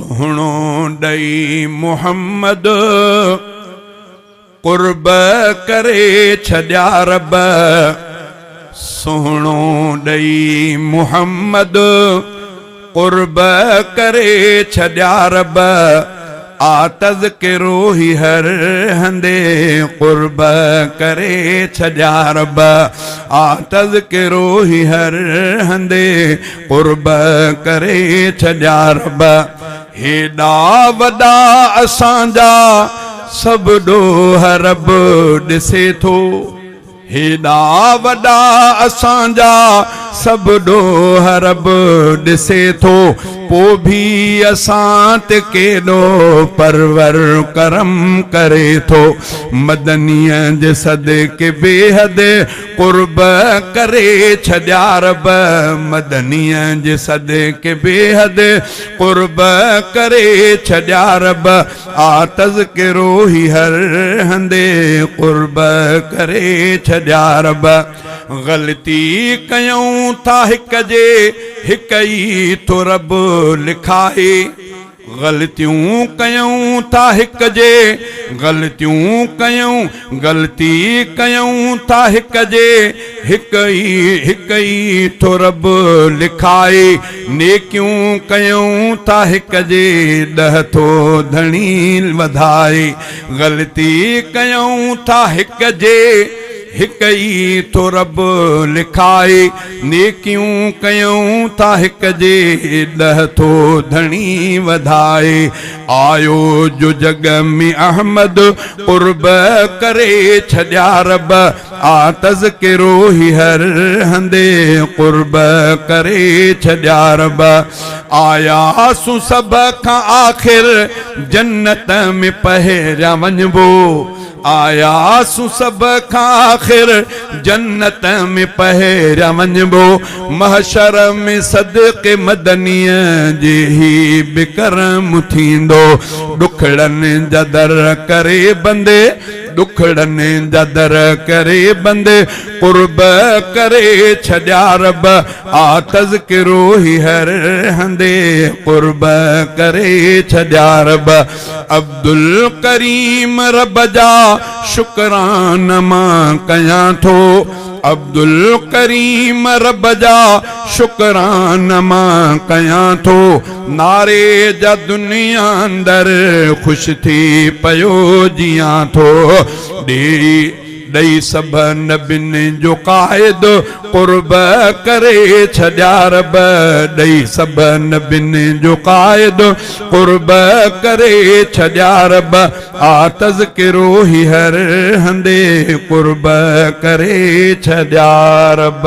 सुहणो ॾई मुहम्मद कुर्ब करे छॾिया रब। सुहणो ॾई मुहम्मद कुर्ब करे छॾिया रब। आतज़ किरो ही हर हंदे कुर्ब करे छॾिया रब। आतज़ किरो ही हर हंदे कुर्ब करे छॾिया रब। हेॾा वॾा असांजा सभु ॾोह रब ॾिसे थो। हेॾा वॾा असांजा सभु ॾोह रब ॾिसे थो। पोइ बि असां ते केॾो परवर करम करे थो। मदनीअ जे सदके बेहद कुर्ब करे छॾिया रब। मदनीअ जे सदके बेहद कुर्ब करे छॾिया रब। आतज़ किरो ही हर हंदे कुर्ब करे छॾिया रब। ग़लती कयूं था हिक जे हिक ई थो रब लिखाए। ग़लतियूं कयूं था हिक जे ग़लतियूं कयूं ग़लती कयूं था हिक जे हिक ई थो रब लिखाए। नेकियूं कयूं था हिक जे 10 थो धणी वधाए। ग़लती कयूं था हिक जे हिक ई थो रब लिखाए। नेकियूं कयूं था हिक जे 10 थो धणी वधाए। आयो जो जग में अहमद कुर्ब करे छॾिया रब। आतज़ किरो ही हर हंदे कुर्ब करे छॾिया रब। आयासूं सभ खां आख़िर जन्नत में पहिरियां वञिबो। आयासूं सभ खां आख़िर जन्नत में पहिरियां वञिबो। महशर में सदके मदनीअ जे ही बिकरम थींदो। ॾुखड़नि जा दर करे बंदे ॾुखड़नि जा दर करे बंदे कुर्ब करे छॾिया रब। आतज़ किरो ही हर हंदे कुर्ब करे छॾिया रब। अब्दुल करीम रब जा शुक्रान मां कयां थो। अब्दुल करीम रब जा शुक्रान मां कयां थो। नारे जा दुनिया अंदर ख़ुशि थी पियो जियां थो। ॾेई सभ नबियुनि जो क़ाइद कुर्ब करे छॾिया रब। ॾेई सभ नबियुनि जो क़ाइद कुर्ब करे छॾिया रब। आतज़ किरो ही हर हंदे कुर्ब करे छॾिया रब।